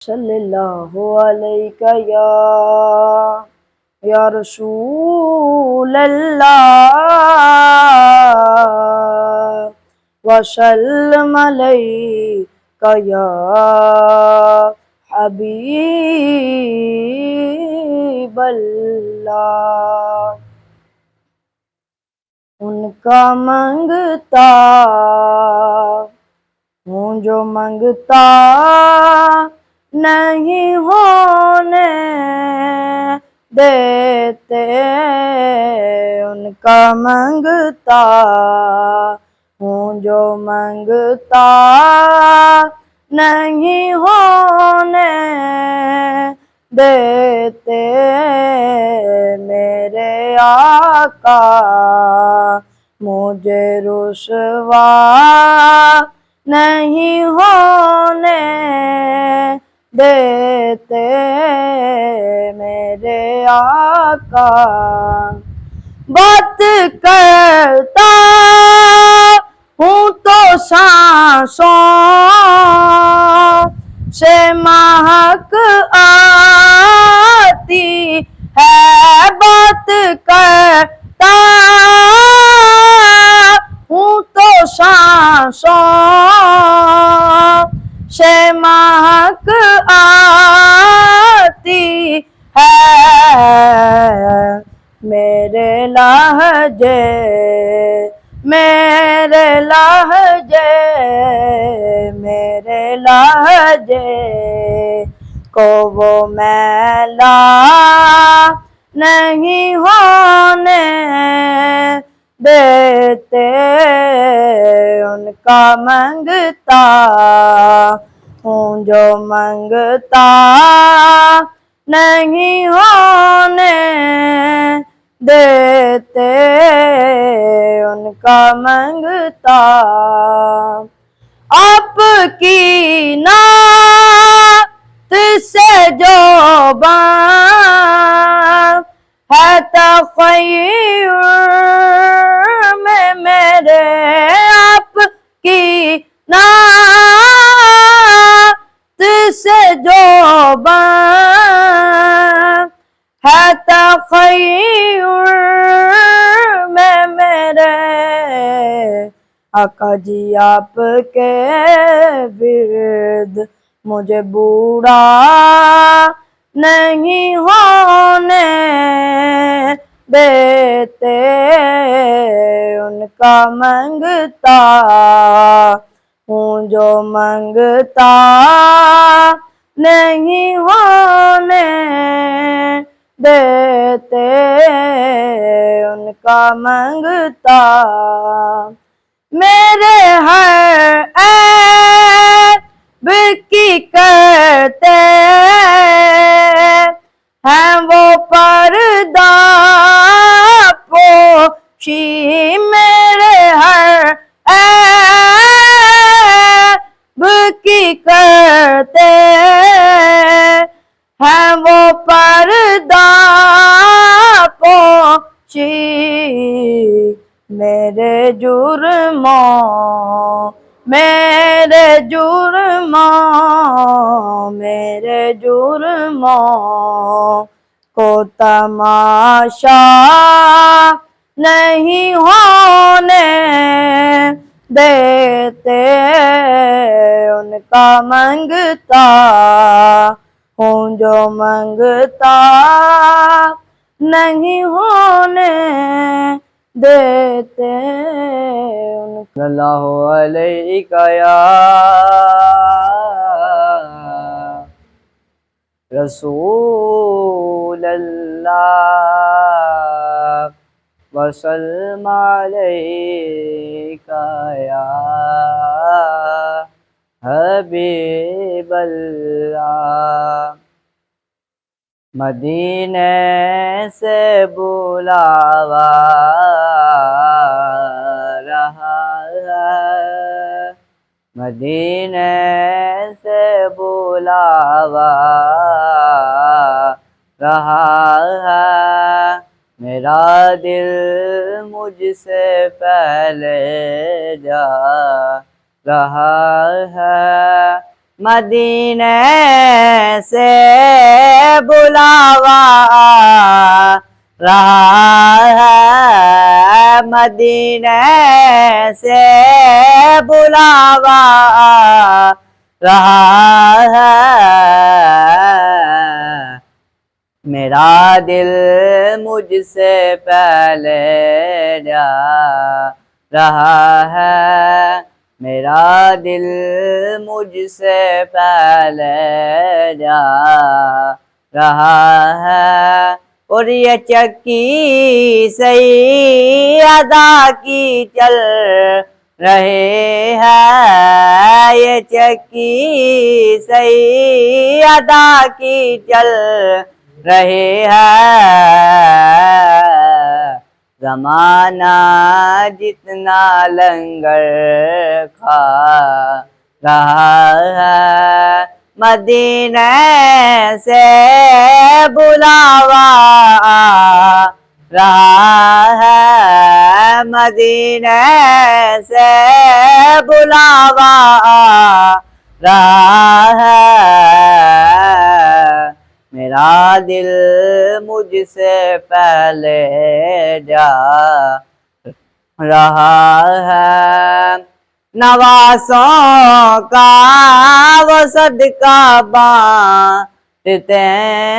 सल्लल्लाहु अलैका या रसूल अल्लाह वसल्लम अलैका या हबीब अल्लाह। उनका मंगता हूँ जो मंगता नहीं होने देते, उनका मंगता हूँ जो मंगता नहीं होने देते। मेरे आका मुझे रुसवा नहीं होने देते। मेरे आका बात करता हूँ तो सांसों से महक आती है। बात करता हूँ तो सांसों से महक आती है। मेरे लहजे मेरे लहजे मेरे लहजे को वो मैला नहीं होने देते। उनका मंगता हूँ जो मंगता नहीं होने देते। उनका मंगता आपकी नात से जो बात है तख़य्युर में मेरे, आपकी नात से जो बात है तख़य्युर में मेरे, आका जी आपके विरुद्ध मुझे बूढ़ा नहीं होने देते। उनका मंगता हूँ जो मंगता नहीं होने देते। उनका मंगता मेरे हर ऐब की करते हैं वो पर्दा पोशी। मेरे हर ऐब की करते हैं वो पर्दा पोशी। मेरे जुर्मों मेरे जुर्मों मेरे जुर्मों को तमाशा नहीं होने देते। उनका मंगता हूँ जो मंगता नहीं होने देते। सल्लल्लाहु अलैका या रसूल अल्लाह वसल्लम अलैका या हबीब अल्लाह। मदीने से बुलावा रहा है, मदीने से बुलावा रहा है। मेरा दिल मुझसे पहले जा रहा है, मदीने से बुलावा आ रहा है, मदीने से बुलावा आ रहा है। मेरा दिल मुझसे पहले जा रहा है, मेरा दिल मुझसे पहले जा रहा है। और ये चक्की सही अदा की चल रहे हैं, ये चक्की सही अदा की चल रहे हैं। ज़माना जितना लंगर खा रहा है, मदीने से बुलावा आ रहा है, मदीने से बुलावा आ रहा है। मेरा दिल मुझसे पहले जा रहा है। नवासों का वो सदका बांटते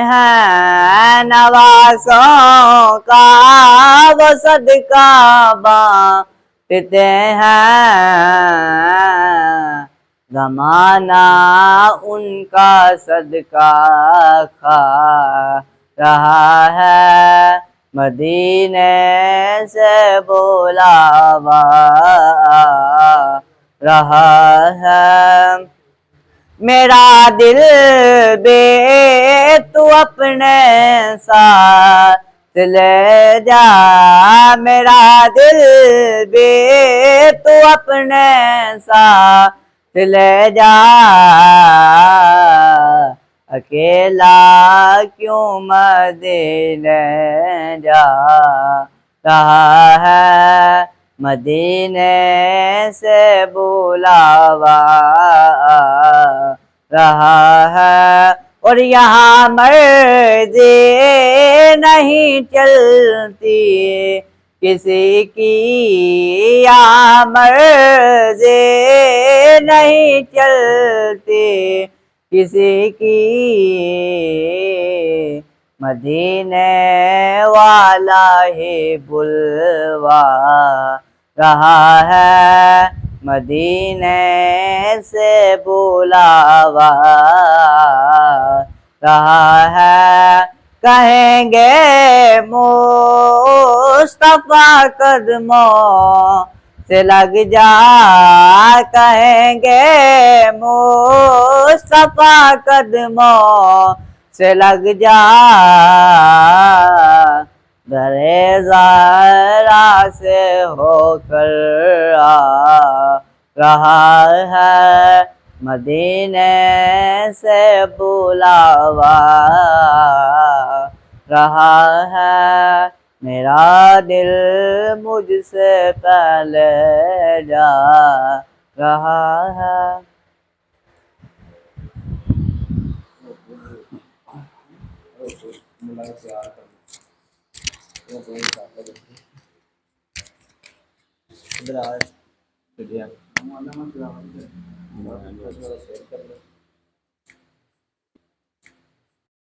हैं, नवासों का वो सदका बांटते हैं। ज़माना उनका सदका खा रहा है, मदीने से बुलावा आ रहा है। मेरा दिल बे तू अपने साथ ले जा, मेरा दिल बे तू अपने साथ ले जा। अकेला क्यों मदीने जा रहा है, मदीने से बुलावा आ रहा है। और यहाँ मर्ज़ी नहीं चलती किसी की, यहाँ मर्ज़ी नहीं चलती किसी की। मदीने वाला ही बुलवा रहा है, मदीने से बुलावा रहा है। कहेंगे मुस्तफा कदमों से लग जा, कहेंगे मुस्तफा कदमों से लग जा। दरे ज़हरा से होकर आ रहा है, मदीने से बुलावा रहा है। मेरा दिल मुझसे पहले जा रहा है।